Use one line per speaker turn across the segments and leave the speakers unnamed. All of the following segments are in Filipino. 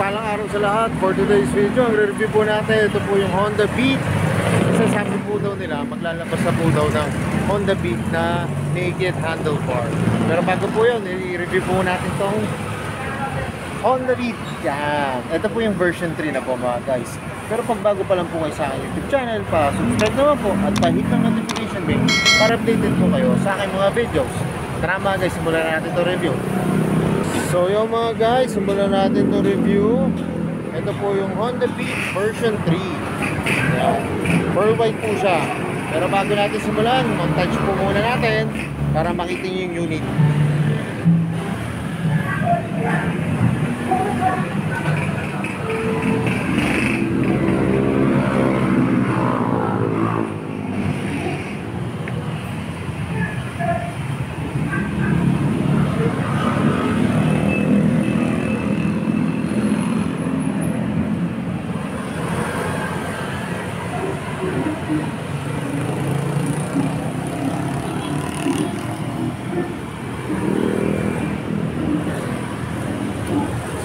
Mapagpalang araw sa lahat. For today's video, ang review po natin, ito po yung Honda Beat. Sasabi po daw nila, maglalabas na po daw ng Honda Beat na naked handlebar. Pero bago po yun, i-review po natin itong Honda Beat. Yan. Ito po yung version 3 na po mga guys. Pero pag bago pa lang po kayo sa aking YouTube channel, subscribe naman po at hit ng notification bell para updated po kayo sa aking mga videos. Tara mga guys, simulan na natin itong review. So yung mga guys, simulan natin itong review. Ito po yung Honda Beat version 3. Yan. Pearl white po siya. Pero bago natin simulan, montage po muna natin para makita nyo yung unit.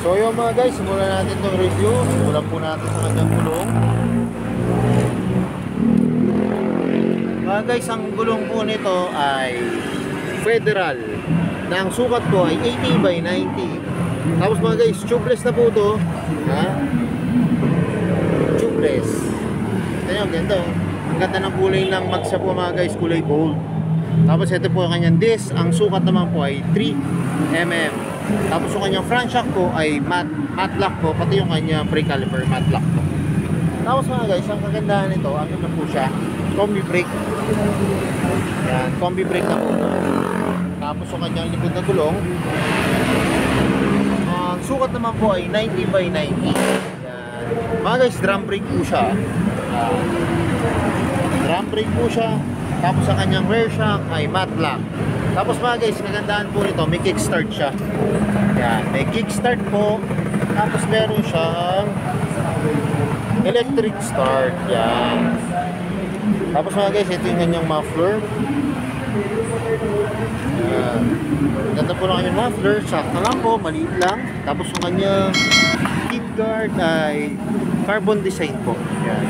So yung mga guys, simulan natin itong review. Simulan po natin sa kanyang gulong. Mga guys, ang gulong po nito ay Federal na ang sukat po ay 80/90. Tapos mga guys, tubeless na po ito. Tubeless. Ito yung ganda. Ang ganda ng kulay ng magsa po mga guys, kulay gold. Tapos ito po ang kanyang disc. Ang sukat naman po ay 3mm. Tapos yung kanyang front shock po ay matte lock po, pati yung kanyang brake caliper matte lock po. Tapos mga guys, ang kagandahan nito, ano na po siya, combi brake. Yan, combi brake na po. Tapos yung kanyang likod na gulong, ang sukat naman po ay 90/90. Yan. Mga guys, drum brake po siya. Drum brake po siya. Tapos ang kanyang rear shock ay matte black. Tapos mga guys, kagandahan po nito, may kickstart siya. Yan, may kickstart po. Tapos meron siyang electric start. Yan. Tapos mga guys, ito yung kanyang muffler. Yan. Ganda po lang kanyang muffler. Sakto lang po, maliit lang. Tapos yung kanyang heat guard ay carbon design po. Yan.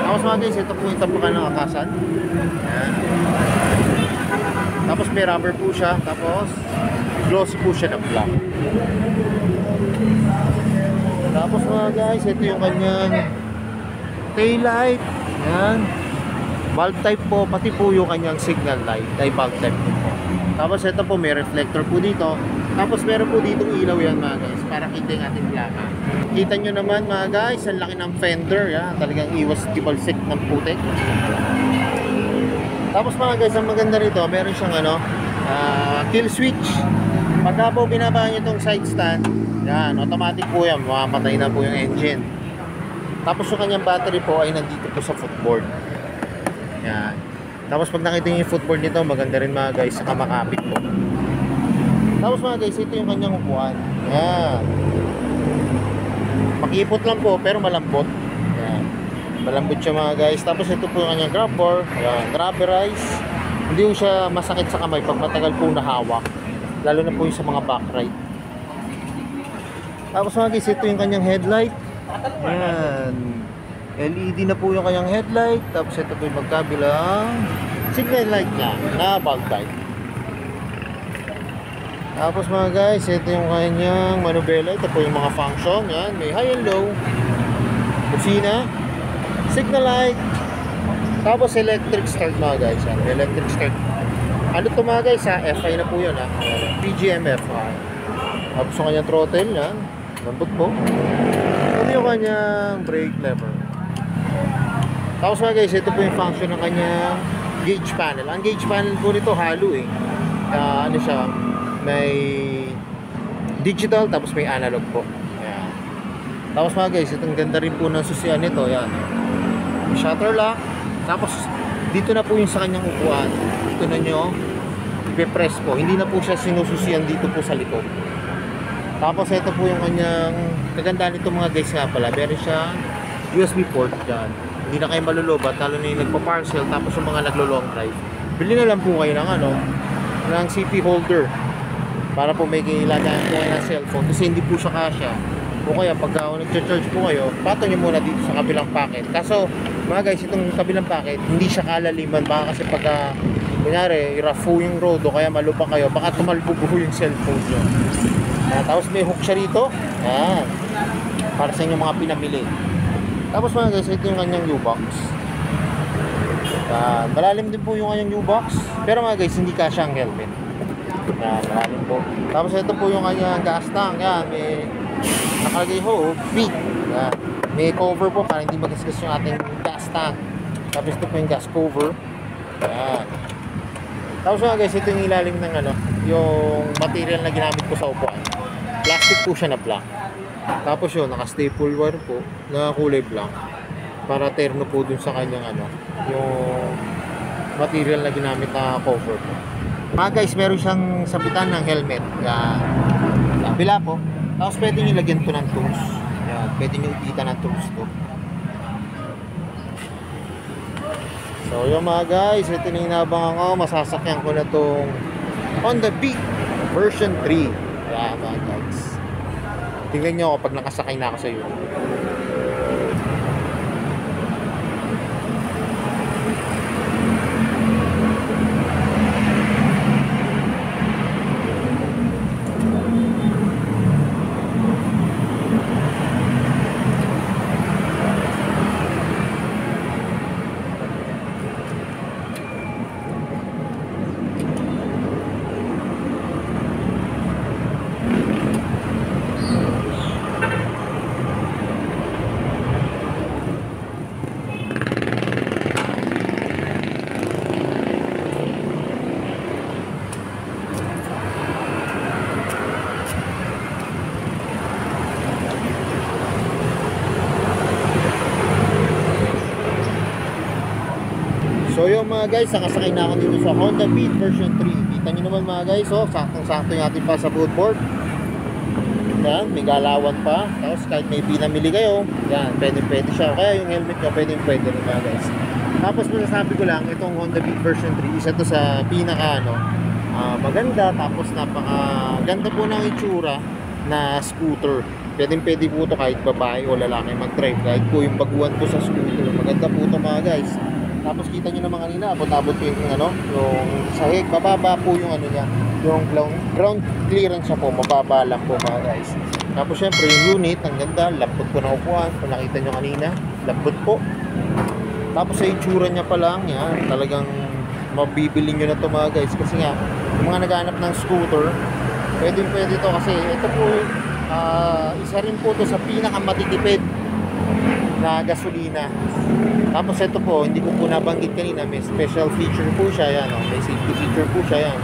Tapos mga guys, ito po yung tapakan ng akasan. Yan. Tapos may rubber po siya. Tapos glossy po siya ng black. Tapos mga guys, ito yung kanyang tail light. Yan. Bulb type po. Pati po yung kanyang signal light ay bulb type po. Tapos ito po may reflector po dito. Tapos meron po ditong ilaw yan mga guys, para kita yung ating plaka. Kita nyo naman mga guys, ang laki ng fender. Yan. Talagang iwas tibalsik ng putik. Tapos mga guys, ang maganda rito, meron siyang kill switch. Pagka po binaba nyo itong side stand, yan, automatic po yan, mamamatay na po yung engine. Tapos yung kanyang battery po ay nandito po sa footboard. Yan. Tapos pag nakita nyo yung footboard nito, maganda rin mga guys, saka makapit po. Tapos mga guys, ito yung kanyang upuan. Yan. Pakipot lang po, pero malambot. Yan. Malambot siya mga guys. Tapos ito po yung kanyang grab bar. Ayan, rubberized. Hindi po siya masakit sa kamay pag matagal po nahawak. Lalo na po yung sa mga back ride. Tapos mga guys, ito yung kanyang headlight. Ayan. LED na po yung kanyang headlight. Tapos ito po yung magkabilang signal light niya na bulb type. Tapos mga guys, ito yung kanyang manubela. Ito po yung mga function. Yan, may high and low. Busina. Signal light. Tapos electric start mga guys. Yan. Electric start. Ano ito mga guys ha? FI na po yun ha. PGMF. Tapos yung kanyang throttle. Yan. Lambot po. Ito yung kanyang brake lever. Tapos mga guys, ito po yung function ng kanyang gauge panel. Ang gauge panel po nito halo eh. Ano siya? May digital tapos may analog po. Yan. Tapos mga guys, itong ganda rin po ng susian nito. Yan. Shutter lock. Tapos dito na po yung sa kanyang upuan. Ito na nyo ipe-press po. Hindi na po siya sinususian dito po sa likod. Tapos ito po yung kanyang kagandaan nito mga guys nga pala. Meron siya USB port dyan. Hindi na kayo malulubat, lalo na yung nagpa-parcel tapos yung mga naglo-long drive. Bili na lang po kayo ng ng CP holder para po may kailangan po ng cellphone kasi hindi po siya kasya O kaya pagka nag-charge po kayo, patong nyo muna dito sa kabilang packet. Kaso mga guys, itong kabilang packet, hindi siya kalaliman. Baka kasi pagka, kunyari, rough yung road o kaya malupa kayo, baka tumalbog yung cellphone nyo. Tapos may hook siya rito. Yan. Para sa inyong mga pinamili. Tapos mga guys, ito yung kanyang U-box. Malalim din po yung kanyang U-box. Pero mga guys, hindi kasya ang helmet. Yan, malalim po. Tapos ito po yung kanyang gas tank. Yan, may nakalagay ho, beat. Yan. May cover po para hindi magasgas yung ating gas tank. Tapos ito po yung gas cover. Yan. Tapos mga guys, ito yung ilalim ng yung material na ginamit ko sa upuan. Plastic po siya na black. Tapos yun, naka-staple wire po na kulay black para terno po dun sa kanyang yung material na ginamit na cover po. Mga guys, meron siyang sabitan ng helmet. Yan. Kabila po. Tapos pwede nyo lagyan to ng tools. Yan. Pwede nyo ipitan ng tools to. So yun mga guys, ito na inabangan ko. Masasakyan ko na tong Honda Beat version 3. Yan mga guys. Tingnan nyo kapag nakasakay na ako sa iyo. So yung mga guys, nakasakay na ako dito sa Honda Beat version 3. Kita nyo naman mga guys, saktong-sakto yung ating pasabot board. Yan, may galawan pa. Tapos kahit may pinamili kayo, yan, pwede siya. Kaya yung helmet nyo, pwede rin mga guys. Tapos masasabi ko lang, itong Honda Beat version 3, isa to sa pinaka maganda. Tapos napaka-ganda po ng itsura na scooter. Pwede po ito kahit babae o lalaki mag-drive. Kahit po yung baguhan po sa scooter. Maganda po ito mga guys. Tapos kita nyo naman kanina, abot-abot yung yung sahig, mababa po yung niya, yung ground clearance siya po, mababa lang po mga guys. Tapos syempre yung unit, ang ganda, lambot po na upuan, kung nakita nyo kanina, lambot po. Tapos sa itsura niya pa lang, yan, talagang mabibili nyo na to mga guys, kasi nga, yung mga naghanap ng scooter, pwede to kasi ito po, isa rin po to sa pinakamatitipid na gasolina. Tapos ito po, hindi ko po nabanggit kanina, may special feature po siya, yan, may safety feature po siya, yan,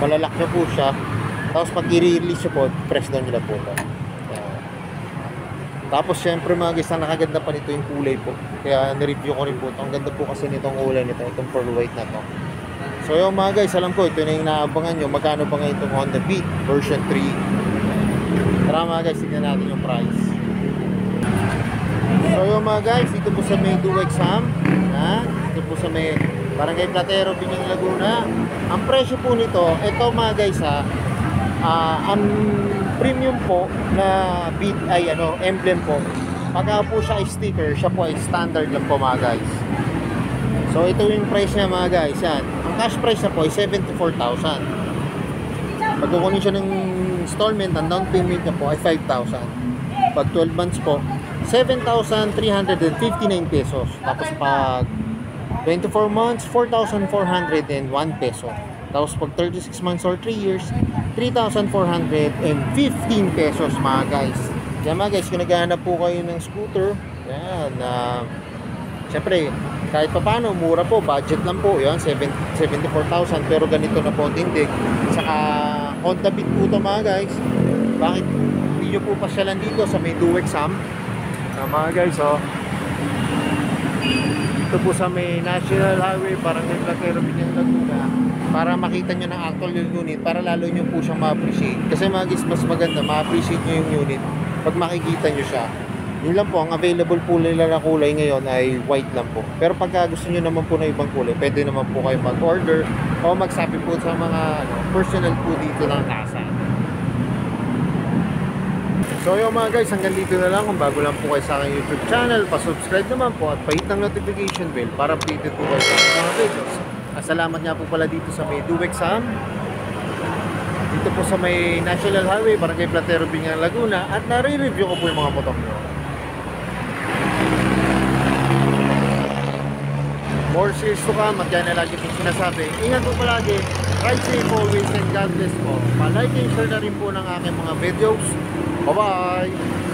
malalak na po siya. Tapos pag i-release siya po, press down nila po ito. Tapos syempre mga guys, nakaganda pa nito yung kulay po, kaya na-review ko rin po ito. Ang ganda po kasi nitong kulay nito, itong pearl white na to. So yung mga guys, alam ko ito na yung naabangan nyo, magkano ba ngayon itong Honda Beat version 3. Tara mga guys, tignan natin yung price. So yung mga guys, dito po sa may Duo Exam, dito po sa may Barangay Platero, Binyang Laguna. Ang presyo po nito, ito mga guys ang premium po na beat ay emblem po. Pagka po siya ay sticker, siya po ay standard lang po mga guys. So ito yung price niya mga guys, yan. Ang cash price na po ay 74,000. Pag kukunin siya ng installment, ang down payment niya po ay 5,000. Pag 12 months po, 7,359 pesos. Tapos pag 24 months, 4,401 peso. Tapos pag 36 months or 3 years, 3,415 pesos mga guys. Yan mga guys, kung naghahanap po kayo ng scooter, yan, syempre, kahit pa paano, mura po, budget lang po, yan, 74,000, pero ganito na po ang tindig. Saka Honda Beat po ito mga guys. Bakit hindi nyo po pasyalan dito sa may Duo Exam? Mga guys, ito po sa may National Highway, Barangay Platero, Binyang Laguna, para makita nyo ng actual yung unit, para lalo nyo po siyang ma-appreciate. Kasi mga guys, mas maganda, ma-appreciate nyo yung unit pag makikita nyo siya. Yun lang po, ang available po nila na kulay ngayon ay white lang po. Pero pagka gusto nyo naman po na ibang kulay, pwede naman po kayo mag-order o magsabi po sa mga personal po dito ng casa. So yung mga guys, hanggang dito na lang. Kung bago lang po kayo sa aking YouTube channel, pa-subscribe naman po at pahit ng notification bell para updated po kayo sa mga videos. Salamat nga po pala dito sa may Duwek Sam, dito po sa may National Highway, Barangay Platero, Binyan, Laguna. At nare-review ko po yung mga motor nyo. More series to come at yan na lagi po sinasabi. Ingat po palagi, ride safe always, and God bless po. Pa-like and share na rin po ng aking mga videos. Bye-bye!